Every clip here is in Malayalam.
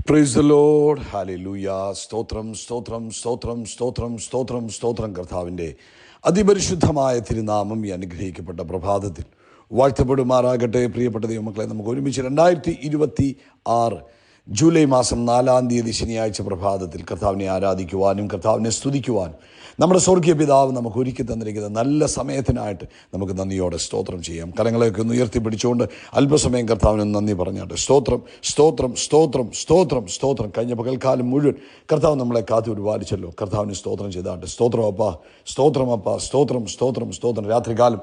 Praise the Lord. ഹല്ലേലൂയ. സ്തോത്രം സ്തോത്രം സ്തോത്രം സ്തോത്രം സ്തോത്രം സ്തോത്രം. കർത്താവിൻ്റെ അതിപരിശുദ്ധമായ തിരുനാമം ഈ അനുഗ്രഹിക്കപ്പെട്ട പ്രഭാതത്തിൽ വാഴ്ത്തപ്പെടുമാറാകട്ടെ. പ്രിയപ്പെട്ട ദൈവമക്കളെ, നമുക്ക് ഒരുമിച്ച് 2026 ജൂലൈ മാസം 4-ാം തീയതി ശനിയാഴ്ച പ്രഭാതത്തിൽ കർത്താവിനെ ആരാധിക്കുവാനും കർത്താവിനെ സ്തുതിക്കുവാനും നമ്മുടെ സ്വർഗീയ പിതാവ് നമുക്ക് ഒരുക്കി തന്നിരിക്കുന്ന നല്ല സമയത്തിനായിട്ട് നമുക്ക് നന്ദിയോടെ സ്തോത്രം ചെയ്യാം. കരങ്ങളെയൊക്കെ ഒന്ന് ഉയർത്തിപ്പിടിച്ചുകൊണ്ട് അല്പസമയം കർത്താവിന് നന്ദി പറഞ്ഞാട്ടെ. സ്തോത്രം സ്തോത്രം സ്തോത്രം സ്തോത്രം സ്തോത്രം. കഴിഞ്ഞ പകൽക്കാലം മുഴുവൻ കർത്താവ് നമ്മളെ കാത്തു പരിപാലിച്ചല്ലോ. കർത്താവിന് സ്തോത്രം ചെയ്താട്ടെ. സ്തോത്രം അപ്പാ, സ്തോത്രം അപ്പാ, സ്തോത്രം സ്തോത്രം സ്തോത്രം. രാത്രികാലം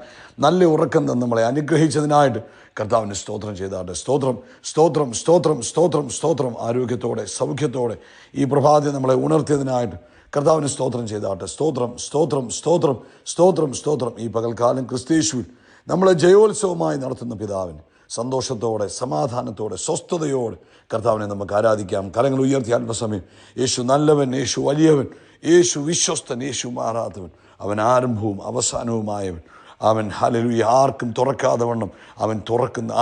നല്ല ഉറക്കം തന്ന് നമ്മളെ അനുഗ്രഹിച്ചതിനായിട്ട് കർത്താവിന് സ്തോത്രം ചെയ്താട്ടെ. സ്തോത്രം സ്തോത്രം സ്തോത്രം സ്തോത്രം സ്തോത്രം. ആരോഗ്യത്തോടെ സൗഖ്യത്തോടെ ഈ പ്രഭാതം നമ്മളെ ഉണർത്തിയതിനായിട്ട് കർത്താവിന് സ്തോത്രം ചെയ്താട്ടെ. സ്തോത്രം സ്തോത്രം സ്തോത്രം സ്തോത്രം സ്തോത്രം. ഈ പകൽക്കാലം ക്രിസ്തയേശുവിൽ നമ്മളെ ജയോത്സവമായി നടത്തുന്ന പിതാവിന് സന്തോഷത്തോടെ സമാധാനത്തോടെ സ്വസ്ഥതയോടെ കർത്താവിനെ നമുക്ക് ആരാധിക്കാം. കരങ്ങൾ ഉയർത്തി അല്പസമയം. യേശു നല്ലവൻ, യേശു വലിയവൻ, യേശു വിശ്വസ്തൻ, യേശു മാറാത്തവൻ, അവൻ ആരംഭവും അവസാനവുമായവൻ. അവൻ ഹല്ലേലൂയ ആർക്കും തുറക്കാതെ വണ്ണം അവൻ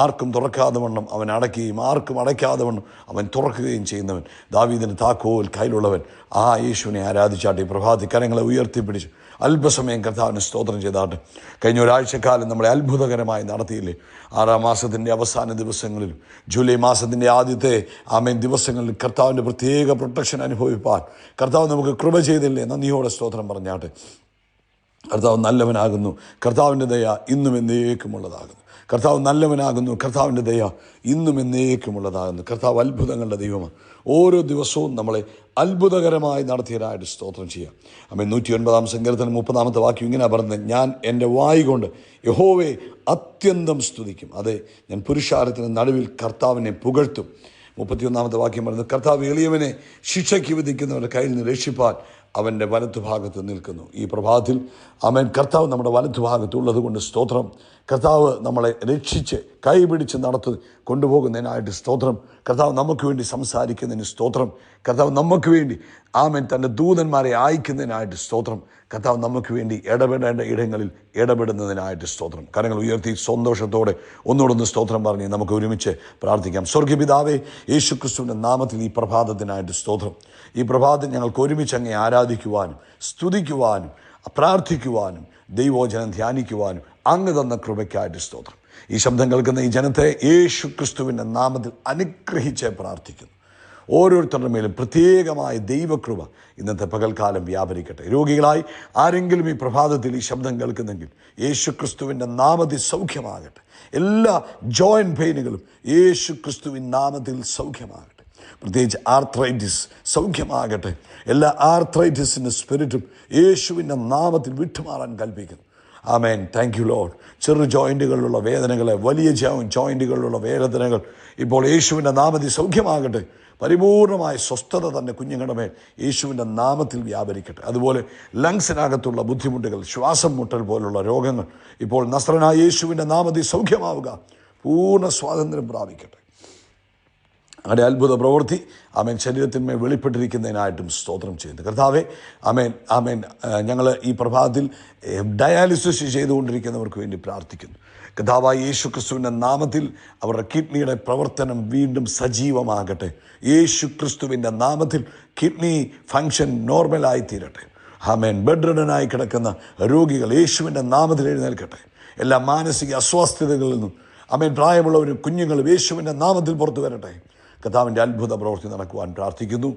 ആർക്കും തുറക്കാതെ വണ്ണം അവൻ അടയ്ക്കുകയും ആർക്കും അടയ്ക്കാതെ വണ്ണം അവൻ തുറക്കുകയും ചെയ്യുന്നവൻ. ദാവീദിന് താക്കോൽ കയ്യിലുള്ളവൻ. ആ യേശുവിനെ ആരാധിച്ചാട്ടെ. ഈ പ്രഭാതി കരങ്ങളെ ഉയർത്തിപ്പിടിച്ചു അല്പസമയം കർത്താവിന് സ്തോത്രം ചെയ്താട്ടെ. കഴിഞ്ഞ ഒരാഴ്ചക്കാലം നമ്മളെ അത്ഭുതകരമായി നടത്തിയില്ലേ. 6-ാം മാസത്തിൻ്റെ അവസാന ദിവസങ്ങളിലും ജൂലൈ മാസത്തിൻ്റെ ആദ്യത്തെ ദിവസങ്ങളിൽ കർത്താവിൻ്റെ പ്രത്യേക പ്രൊട്ടക്ഷൻ അനുഭവിപ്പാൻ കർത്താവ് നമുക്ക് കൃപ ചെയ്തില്ലേ. നന്ദിയോടെ സ്തോത്രം പറഞ്ഞാട്ടെ. കർത്താവ് നല്ലവനാകുന്നു. കർത്താവിൻ്റെ ദയ ഇന്നും എന്നേക്കുമുള്ളതാകുന്നു. കർത്താവ് നല്ലവനാകുന്നു. കർത്താവിൻ്റെ ദയ ഇന്നും എന്നേക്കുമുള്ളതാകുന്നു. കർത്താവ് അത്ഭുതങ്ങളുടെ ദൈവമാണ്. ഓരോ ദിവസവും നമ്മളെ അത്ഭുതകരമായി നടത്തിയതായിട്ട് സ്തോത്രം ചെയ്യാം. 109-ാം സങ്കീർത്തനം 30-ാമത്തെ വാക്യം ഇങ്ങനെ പറഞ്ഞത്, ഞാൻ എൻ്റെ വായ് കൊണ്ട് യഹോവയെ അത്യന്തം സ്തുതിക്കും. അതെ, ഞാൻ പുരുഷാരത്തിന് നടുവിൽ കർത്താവിനെ പുകഴ്ത്തും. 31-ാമത്തെ വാക്യം പറയുന്നത്, കർത്താവ് എളിയവനെ ശിക്ഷയ്ക്ക് വിധിക്കുന്നവരുടെ കയ്യിൽ നിന്ന് രക്ഷിപ്പാൻ അവൻ്റെ വലത്തുഭാഗത്ത് നിൽക്കുന്നു. ഈ പ്രഭാതത്തിൽ കർത്താവ് നമ്മുടെ വലത്തുഭാഗത്തുള്ളത് കൊണ്ട് സ്തോത്രം. കർത്താവ് നമ്മളെ രക്ഷിച്ച് കൈപിടിച്ച് കൊണ്ടുപോകുന്നതിനായിട്ട് സ്തോത്രം. കർത്താവ് നമുക്ക് വേണ്ടി സംസാരിക്കുന്നതിന് സ്തോത്രം. കർത്താവ് നമുക്ക് വേണ്ടി തൻ്റെ ദൂതന്മാരെ അയക്കുന്നതിനായിട്ട് സ്തോത്രം. കർത്താവ് നമുക്ക് വേണ്ടി ഇടപെടേണ്ട ഇടങ്ങളിൽ ഇടപെടുന്നതിനായിട്ട് സ്തോത്രം. കരങ്ങൾ ഉയർത്തി സന്തോഷത്തോടെ ഒന്നുകൂടൊന്ന് സ്തോത്രം പറഞ്ഞ് നമുക്ക് ഒരുമിച്ച് പ്രാർത്ഥിക്കാം. സ്വർഗീയ പിതാവേ, യേശു ക്രിസ്തുവിൻ്റെ നാമത്തിൽ ഈ പ്രഭാതത്തിനായിട്ട് സ്തോത്രം. ഈ പ്രഭാതം ഞങ്ങൾക്ക് ഒരുമിച്ച് അങ്ങേ ആരാധിക്കുവാനും സ്തുതിക്കുവാനും പ്രാർത്ഥിക്കുവാനും ദൈവവചനം ധ്യാനിക്കുവാനും അങ്ങ് തന്ന കൃപയ്ക്കായിട്ട് സ്തോത്രം. ഈ ശബ്ദം കേൾക്കുന്ന ഈ ജനത്തെ യേശു ക്രിസ്തുവിൻ്റെ നാമത്തിൽ അനുഗ്രഹിച്ച് പ്രാർത്ഥിക്കുന്നു. ഓരോരുത്തരുടെ മേലും പ്രത്യേകമായ ദൈവകൃപ ഇന്നത്തെ പകൽക്കാലം വ്യാപരിക്കട്ടെ. രോഗികളായി ആരെങ്കിലും ഈ പ്രഭാതത്തിൽ ഈ ശബ്ദം കേൾക്കുന്നെങ്കിൽ യേശു ക്രിസ്തുവിൻ്റെ നാമത്തിൽ സൗഖ്യമാകട്ടെ. എല്ലാ ജോയിൻറ്റ് പെയിനുകളും യേശു ക്രിസ്തുവിൻ നാമത്തിൽ സൗഖ്യമാകട്ടെ. പ്രത്യേകിച്ച് ആർത്രൈറ്റിസ് സൗഖ്യമാകട്ടെ. എല്ലാ ആർത്രൈറ്റിസിൻ്റെ സ്പിരിറ്റും യേശുവിൻ്റെ നാമത്തിൽ വിട്ടുമാറാൻ കൽപ്പിക്കുന്നു. ആമേൻ. Thank you Lord. ചെറു ജോയിൻറ്റുകളിലുള്ള വേദനകളെ, വലിയ ജോയിൻറ്റുകളിലുള്ള വേദനകൾ ഇപ്പോൾ യേശുവിൻ്റെ നാമത്തിൽ സൗഖ്യമാകട്ടെ. പരിപൂർണമായ സ്വസ്ഥത തന്നെ കുഞ്ഞുങ്ങളുടെ മേൽ യേശുവിൻ്റെ നാമത്തിൽ വ്യാപരിക്കട്ടെ. അതുപോലെ ലങ്സിനകത്തുള്ള ബുദ്ധിമുട്ടുകൾ, ശ്വാസം മുട്ടൽ പോലുള്ള രോഗങ്ങൾ ഇപ്പോൾ നസ്രനായ യേശുവിൻ്റെ നാമത്തിൽ സൗഖ്യമാവുക. പൂർണ്ണ സ്വാതന്ത്ര്യം പ്രാപിക്കട്ടെ. അങ്ങനെ അത്ഭുത പ്രവൃത്തി ശരീരത്തിന്മേൽ വെളിപ്പെട്ടിരിക്കുന്നതിനായിട്ടും സ്തോത്രം ചെയ്യുന്നു. കർത്താവേ, ഞങ്ങൾ ഈ പ്രഭാതത്തിൽ ഡയാലിസിസ് ചെയ്തുകൊണ്ടിരിക്കുന്നവർക്ക് വേണ്ടി പ്രാർത്ഥിക്കുന്നു. കർത്താവായ യേശു ക്രിസ്തുവിൻ്റെ നാമത്തിൽ അവരുടെ കിഡ്നിയുടെ പ്രവർത്തനം വീണ്ടും സജീവമാകട്ടെ. യേശു ക്രിസ്തുവിൻ്റെ നാമത്തിൽ കിഡ്നി ഫങ്ഷൻ നോർമലായി തീരട്ടെ. ബെഡ് റിഡനായി കിടക്കുന്ന രോഗികൾ യേശുവിൻ്റെ നാമത്തിൽ എഴുന്നേൽക്കട്ടെ. എല്ലാ മാനസിക അസ്വസ്ഥതകളിൽ നിന്നും പ്രായമുള്ളവരും കുഞ്ഞുങ്ങളും യേശുവിൻ്റെ നാമത്തിൽ പുറത്തു വരട്ടെ. കർത്താവിൻ്റെ അത്ഭുത പ്രവൃത്തി നടക്കുവാൻ പ്രാർത്ഥിക്കുന്നു.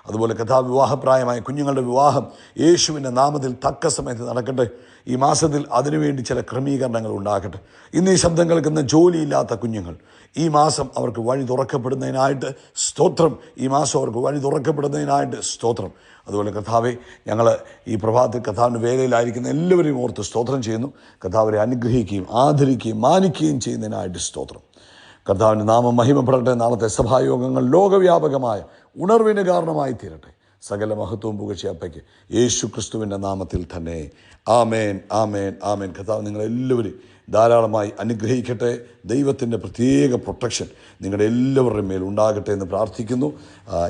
അതുപോലെ കർത്താവ് വിവാഹപ്രായമായ കുഞ്ഞുങ്ങളുടെ വിവാഹം യേശുവിൻ്റെ നാമത്തിൽ തക്ക സമയത്ത് നടക്കട്ടെ. ഈ മാസത്തിൽ അതിനുവേണ്ടി ചില ക്രമീകരണങ്ങൾ ഉണ്ടാകട്ടെ. ഇന്ന് ഈ ശബ്ദം കേൾക്കുന്ന ജോലിയില്ലാത്ത കുഞ്ഞുങ്ങൾ ഈ മാസം അവർക്ക് വഴി തുറക്കപ്പെടുന്നതിനായിട്ട് സ്തോത്രം. ഈ മാസം അവർക്ക് വഴി തുറക്കപ്പെടുന്നതിനായിട്ട് സ്തോത്രം. അതുപോലെ കർത്താവെ, ഞങ്ങൾ ഈ പ്രഭാതത്തിൽ കർത്താവിൻ്റെ വേലയിലായിരിക്കുന്ന എല്ലാവരെയും ഓർത്ത് സ്തോത്രം ചെയ്യുന്നു. കർത്താവരെ അനുഗ്രഹിക്കുകയും ആദരിക്കുകയും മാനിക്കുകയും ചെയ്യുന്നതിനായിട്ട് സ്തോത്രം. കർത്താവിൻ്റെ നാമം മഹിമപ്പെടട്ടെ. നാളത്തെ സഭായോഗങ്ങൾ ലോകവ്യാപകമായ ഉണർവിന് കാരണമായി തീരട്ടെ. സകല മഹത്വവും പുകഴ്ചയപ്പയ്ക്ക് യേശു ക്രിസ്തുവിൻ്റെ നാമത്തിൽ തന്നെ. ആമേൻ, ആമേൻ, ആമേൻ. കർത്താവ് നിങ്ങളെല്ലാവരും ധാരാളമായി അനുഗ്രഹിക്കട്ടെ. ദൈവത്തിൻ്റെ പ്രത്യേക പ്രൊട്ടക്ഷൻ നിങ്ങളുടെ എല്ലാവരുടെയും മേൽ ഉണ്ടാകട്ടെ എന്ന് പ്രാർത്ഥിക്കുന്നു.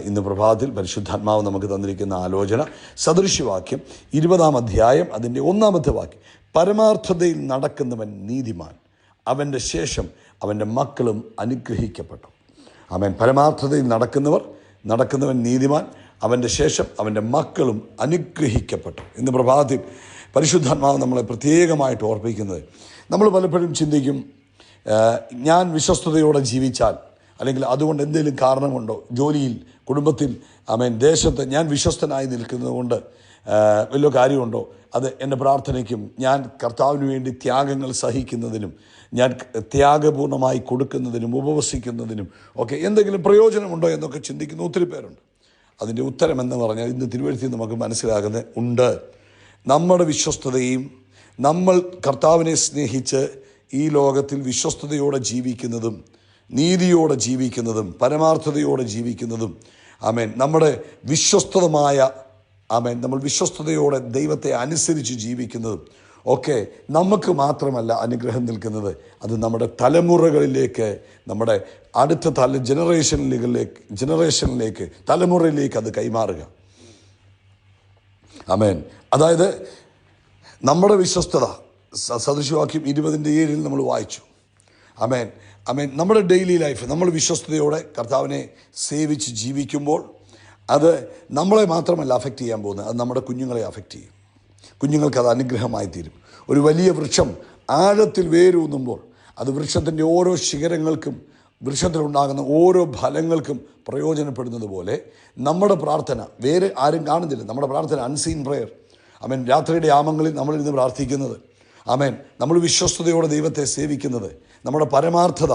ഇന്ന് പ്രഭാതത്തിൽ പരിശുദ്ധാത്മാവ് നമുക്ക് തന്നിരിക്കുന്ന ആലോചന സദൃശ്യവാക്യം 20-ാം അധ്യായം അതിൻ്റെ 1-ാമത്തെ വാക്യം, പരമാർത്ഥതയിൽ നടക്കുന്നവൻ നീതിമാൻ, അവൻ്റെ ശേഷം അവൻ്റെ മക്കളും അനുഗ്രഹിക്കപ്പെട്ടു. ആമേൻ. പരമാർത്ഥതയിൽ നടക്കുന്നവർ നടക്കുന്നവൻ നീതിമാൻ, അവൻ്റെ ശേഷം അവൻ്റെ മക്കളും അനുഗ്രഹിക്കപ്പെട്ടു. ഇന്ന് പ്രഭാതത്തിൽ പരിശുദ്ധാത്മാവ് നമ്മളെ പ്രത്യേകമായിട്ട് ഓർപ്പിക്കുന്നത്, നമ്മൾ പലപ്പോഴും ചിന്തിക്കും, ഞാൻ വിശ്വസ്തയോടെ ജീവിച്ചാൽ, അല്ലെങ്കിൽ അതുകൊണ്ട് എന്തെങ്കിലും കാരണമുണ്ടോ, ജോലിയിൽ, കുടുംബത്തിൽ, ദേശത്ത് ഞാൻ വിശ്വസ്തനായി നിൽക്കുന്നത് കൊണ്ട് വലിയ കാര്യമുണ്ടോ, അത് എൻ്റെ പ്രാർത്ഥനയ്ക്കും ഞാൻ കർത്താവിന് വേണ്ടി ത്യാഗങ്ങൾ സഹിക്കുന്നതിനും ഞാൻ ത്യാഗപൂർണമായി കൊടുക്കുന്നതിനും ഉപവസിക്കുന്നതിനും ഒക്കെ എന്തെങ്കിലും പ്രയോജനമുണ്ടോ എന്നൊക്കെ ചിന്തിക്കുന്ന ഒത്തിരി പേരുണ്ട്. അതിൻ്റെ ഉത്തരം എന്ന് പറഞ്ഞാൽ ഇന്ന് തിരുവഴുത്തിൽ നമുക്ക് മനസ്സിലാകുന്നത് ഉണ്ട്. നമ്മുടെ വിശ്വസ്തതയും നമ്മൾ കർത്താവിനെ സ്നേഹിച്ച് ഈ ലോകത്തിൽ വിശ്വസ്തയോടെ ജീവിക്കുന്നതും നീതിയോടെ ജീവിക്കുന്നതും പരമാർത്ഥതയോടെ ജീവിക്കുന്നതും നമ്മുടെ വിശ്വസ്തമായ നമ്മൾ വിശ്വസ്തയോടെ ദൈവത്തെ അനുസരിച്ച് ജീവിക്കുന്നതും ഒക്കെ നമുക്ക് മാത്രമല്ല അനുഗ്രഹം നിൽക്കുന്നത്, അത് നമ്മുടെ തലമുറകളിലേക്ക്, നമ്മുടെ അടുത്ത ജനറേഷനിലേക്ക് തലമുറയിലേക്ക് അത് കൈമാറുക. അതായത് നമ്മുടെ വിശ്വസ്തത സദൃശവാക്യം 20:7 നമ്മൾ വായിച്ചു. നമ്മുടെ ഡെയിലി ലൈഫ് നമ്മൾ വിശ്വസ്തയോടെ കർത്താവിനെ സേവിച്ച് ജീവിക്കുമ്പോൾ അത് നമ്മളെ മാത്രമല്ല അഫക്റ്റ് ചെയ്യാൻ പോകുന്നത്, അത് നമ്മുടെ കുഞ്ഞുങ്ങളെ അഫക്റ്റ് ചെയ്യും. കുഞ്ഞുങ്ങൾക്ക് അത് അനുഗ്രഹമായി തീരും. ഒരു വലിയ വൃക്ഷം ആഴത്തിൽ വേരൂന്നുമ്പോൾ അത് വൃക്ഷത്തിൻ്റെ ഓരോ ശിഖരങ്ങൾക്കും വൃക്ഷത്തിലുണ്ടാകുന്ന ഓരോ ഫലങ്ങൾക്കും പ്രയോജനപ്പെടുന്നത് പോലെ നമ്മുടെ പ്രാർത്ഥന വേറെ ആരും കാണുന്നില്ല. നമ്മുടെ പ്രാർത്ഥന അൺസീൻ പ്രെയർ. രാത്രിയുടെ യാമങ്ങളിൽ നമ്മളിരുന്ന് പ്രാർത്ഥിക്കുന്നത്, നമ്മൾ വിശ്വസ്തയോടെ ദൈവത്തെ സേവിക്കുന്നത്, നമ്മുടെ പരമാർത്ഥത,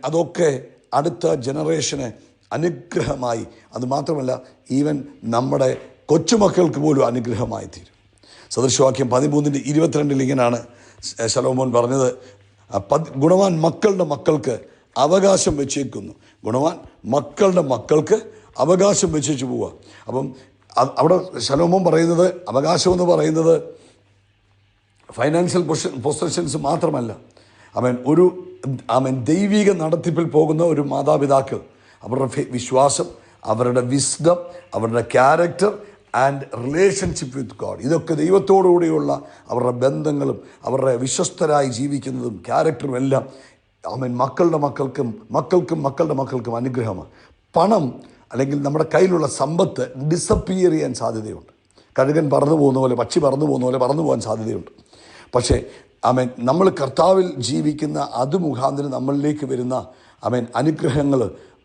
അതൊക്കെ അടുത്ത ജനറേഷന് അനുഗ്രഹമായി, അതുമാത്രമല്ല ഈവൻ നമ്മുടെ കൊച്ചുമക്കൾക്ക് പോലും അനുഗ്രഹമായി തീരും. സദൃശവാക്യം 13:22 ഇങ്ങനെയാണ് ശലോമോൻ പറഞ്ഞത്, ഗുണവാൻ മക്കളുടെ മക്കൾക്ക് അവകാശം വെച്ചേക്കുന്നു. ഗുണവാൻ മക്കളുടെ മക്കൾക്ക് അവകാശം വെച്ചേച്ചു പോവുക. അപ്പം അവിടെ ശലോമോൻ പറയുന്നത്, അവകാശമെന്ന് പറയുന്നത് ഫൈനാൻഷ്യൽ പൊസഷൻസ് മാത്രമല്ല. ഒരു ദൈവിക നടത്തിപ്പിൽ പോകുന്ന ഒരു മാതാപിതാക്കൾ, അവരുടെ വിശ്വാസം, അവരുടെ വിസ്ഡം, അവരുടെ character and relationship with God, ഇതൊക്കെ ദൈവത്തോടുകൂടിയുള്ള അവരുടെ ബന്ധങ്ങളും അവരുടെ വിശ്വസ്തരായി ജീവിക്കുന്നതും ക്യാരക്ടറും എല്ലാം മക്കളുടെ മക്കളുടെ മക്കൾക്കും അനുഗ്രഹമാണ്. പണം അല്ലെങ്കിൽ നമ്മുടെ കയ്യിലുള്ള സമ്പത്ത് ഡിസപ്പിയർ ചെയ്യാൻ സാധ്യതയുണ്ട്. കഴുകൻ പറന്നു പോകുന്ന പോലെ, പക്ഷി പറന്നു പോകുന്ന പോലെ പറന്നു പോകാൻ സാധ്യതയുണ്ട്. പക്ഷേ നമ്മൾ കർത്താവിൽ ജീവിക്കുന്ന അത് മുഖാന്തരം നമ്മളിലേക്ക് വരുന്ന അനുഗ്രഹങ്ങൾ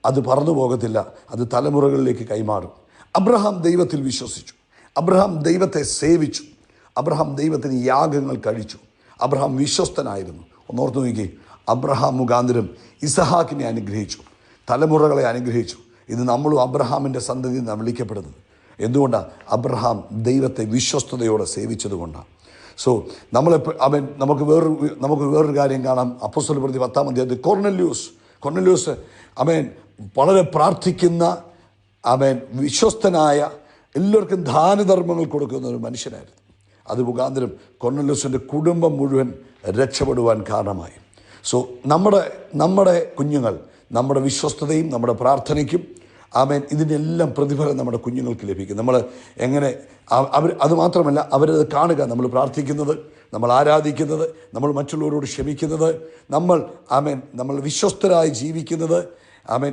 അത് പറന്നു പോകത്തില്ല, അത് തലമുറകളിലേക്ക് കൈമാറും. അബ്രഹാം ദൈവത്തിൽ വിശ്വസിച്ചു, അബ്രഹാം ദൈവത്തെ സേവിച്ചു, അബ്രഹാം ദൈവത്തിന് യാഗങ്ങൾ കഴിച്ചു, അബ്രഹാം വിശ്വസ്തനായിരുന്നു. ഒന്നോർത്ത് നോക്കി, അബ്രഹാം മുഖാന്തരം ഇസഹാക്കിനെ അനുഗ്രഹിച്ചു, തലമുറകളെ അനുഗ്രഹിച്ചു. ഇത് നമ്മളും അബ്രഹാമിൻ്റെ സന്തതി എന്നാണ് വിളിക്കപ്പെടുന്നത്. എന്തുകൊണ്ടാണ്? അബ്രഹാം ദൈവത്തെ വിശ്വസ്തയോടെ സേവിച്ചതുകൊണ്ടാണ്. സോ നമുക്ക് വേറൊരു കാര്യം കാണാം. അപ്പോസ്തല പ്രവൃത്തി 10-ാം അധ്യായത്തിൽ കൊർന്നല്യൂസ് വളരെ പ്രാർത്ഥിക്കുന്ന വിശ്വസ്തനായ, എല്ലാവർക്കും ദാനധർമ്മങ്ങൾ കൊടുക്കുന്ന ഒരു മനുഷ്യനായിരുന്നു. അത് മുഖാന്തരം കൊർന്നല്യൂസിൻ്റെ കുടുംബം മുഴുവൻ രക്ഷപ്പെടുവാൻ കാരണമായി. സോ നമ്മുടെ കുഞ്ഞുങ്ങൾ നമ്മുടെ വിശ്വസ്തതയും നമ്മുടെ പ്രാർത്ഥനയ്ക്കും ഇതിനെല്ലാം പ്രതിഫലം നമ്മുടെ കുഞ്ഞുങ്ങൾക്ക് ലഭിക്കും. നമ്മൾ എങ്ങനെ അതുമാത്രമല്ല, അവരത് കാണുക, നമ്മൾ പ്രാർത്ഥിക്കുന്നത്, നമ്മൾ ആരാധിക്കുന്നത്, നമ്മൾ മറ്റുള്ളവരോട് ക്ഷമിക്കുന്നത്, നമ്മൾ വിശ്വസ്തരായി ജീവിക്കുന്നത്,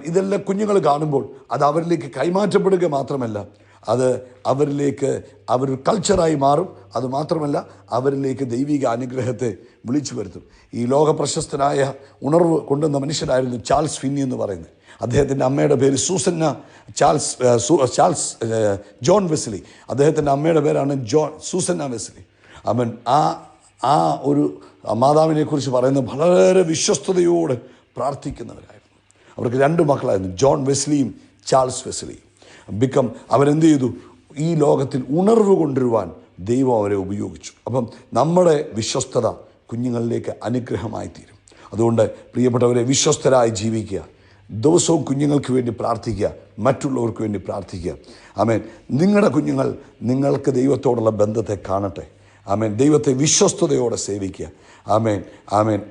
ഇതെല്ലാം കുഞ്ഞുങ്ങൾ കാണുമ്പോൾ അത് അവരിലേക്ക് കൈമാറ്റപ്പെടുക മാത്രമല്ല, അത് അവരൊരു കൾച്ചറായി മാറും. അതുമാത്രമല്ല, അവരിലേക്ക് ദൈവിക അനുഗ്രഹത്തെ വിളിച്ചു വരുത്തും. ഈ ലോക പ്രശസ്തനായ ഉണർവ് കൊണ്ടുവന്ന മനുഷ്യനായിരുന്നു ചാൾസ് ഫിന്നി എന്ന് പറയുന്നത്. അദ്ദേഹത്തിൻ്റെ അമ്മയുടെ പേര് ജോൺ വെസ്ലി. അദ്ദേഹത്തിൻ്റെ അമ്മയുടെ പേരാണ് സൂസന്ന വെസ്ലി. ആ ഒരു മാതാവിനെ കുറിച്ച് പറയുന്നത് വളരെ വിശ്വസ്തയോടെ പ്രാർത്ഥിക്കുന്നവരായിരുന്നു. അവർക്ക് 2 മക്കളായിരുന്നു, ജോൺ വെസ്ലിയും ചാൾസ് വെസ്ലിയും. അവരെന്ത് ചെയ്തു? ഈ ലോകത്തിൽ ഉണർവ് കൊണ്ടുവരുവാൻ ദൈവം അവരെ ഉപയോഗിച്ചു. അപ്പം നമ്മുടെ വിശ്വസ്തത കുഞ്ഞുങ്ങളിലേക്ക് അനുഗ്രഹമായി തീരും. അതുകൊണ്ട് പ്രിയപ്പെട്ടവരെ, വിശ്വസ്തരായി ജീവിക്കുക, ദിവസവും കുഞ്ഞുങ്ങൾക്ക് വേണ്ടി പ്രാർത്ഥിക്കുക, മറ്റുള്ളവർക്ക് വേണ്ടി പ്രാർത്ഥിക്കുക. നിങ്ങളുടെ കുഞ്ഞുങ്ങൾ നിങ്ങൾക്ക് ദൈവത്തോടുള്ള ബന്ധത്തെ കാണട്ടെ. ദൈവത്തെ വിശ്വസ്തയോടെ സേവിക്കുക.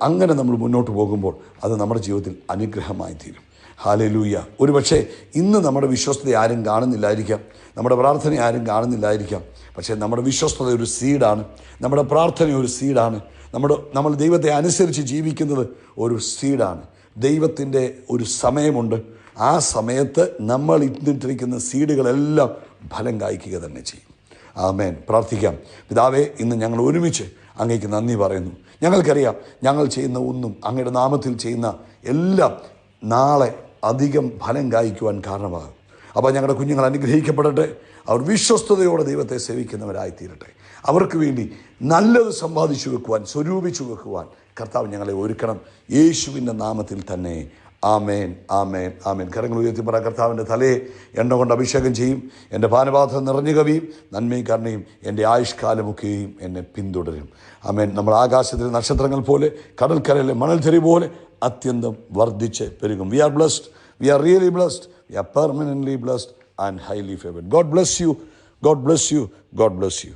അങ്ങനെ നമ്മൾ മുന്നോട്ട് പോകുമ്പോൾ അത് നമ്മുടെ ജീവിതത്തിൽ അനുഗ്രഹമായി തീരും. ഹല്ലേലൂയ. ഒരുപക്ഷെ ഇന്ന് നമ്മുടെ വിശ്വസ്തത ആരും കാണുന്നില്ലായിരിക്കാം, നമ്മുടെ പ്രാർത്ഥന ആരും കാണുന്നില്ലായിരിക്കാം. പക്ഷേ നമ്മുടെ വിശ്വസ്തത ഒരു സീഡാണ്, നമ്മുടെ പ്രാർത്ഥന ഒരു സീഡാണ്, നമ്മൾ ദൈവത്തെ അനുസരിച്ച് ജീവിക്കുന്നത് ഒരു സീഡാണ്. ദൈവത്തിൻ്റെ ഒരു സമയമുണ്ട്, ആ സമയത്ത് നമ്മൾ ഇട്ടിരിക്കുന്ന സീഡുകളെല്ലാം ഫലം കായ്ക്കുക തന്നെ ചെയ്യും. ആമേൻ. പ്രാർത്ഥിക്കാം. പിതാവേ, ഇന്ന് ഞങ്ങൾ ഒരുമിച്ച് അങ്ങേക്ക് നന്ദി പറയുന്നു. ഞങ്ങൾക്കറിയാം ഞങ്ങൾ ചെയ്യുന്ന ഒന്നും, അങ്ങയുടെ നാമത്തിൽ ചെയ്യുന്ന എല്ലാം നാളെ അധികം ഫലം കായ്ക്കുവാൻ കാരണമാകും. അപ്പോൾ ഞങ്ങളുടെ കുഞ്ഞുങ്ങൾ അനുഗ്രഹിക്കപ്പെടട്ടെ. അവർ വിശ്വസ്തയോടെ ദൈവത്തെ സേവിക്കുന്നവരായിത്തീരട്ടെ. അവർക്ക് വേണ്ടി നല്ലത് സമ്പാദിച്ചു വെക്കുവാൻ, സ്വരൂപിച്ചു വെക്കുവാൻ കർത്താവ് ഞങ്ങളെ ഒരുക്കണം. യേശുവിൻ്റെ നാമത്തിൽ തന്നെ. ആമേൻ, ആമേൻ, ആമേൻ. കരങ്ങൾ ഉയർത്തി പറ. കർത്താവിൻ്റെ തലയെ എണ്ണ കൊണ്ട് അഭിഷേകം ചെയ്യും. എൻ്റെ പാനപാത്രം നിറഞ്ഞു കവിയും. നന്മയും കരുണയും എൻ്റെ ആയുഷ്കാലമൊക്കെയും എന്നെ പിന്തുടരും. ആമേൻ. നമ്മൾ ആകാശത്തിലെ നക്ഷത്രങ്ങൾ പോലെ, കടൽക്കരയിലെ മണൽത്തരി പോലെ അത്യന്തം വർദ്ധിച്ച് പെരുകും. We are blessed. We are really blessed. We are permanently blessed and highly favored. God bless you. God bless you. God bless you.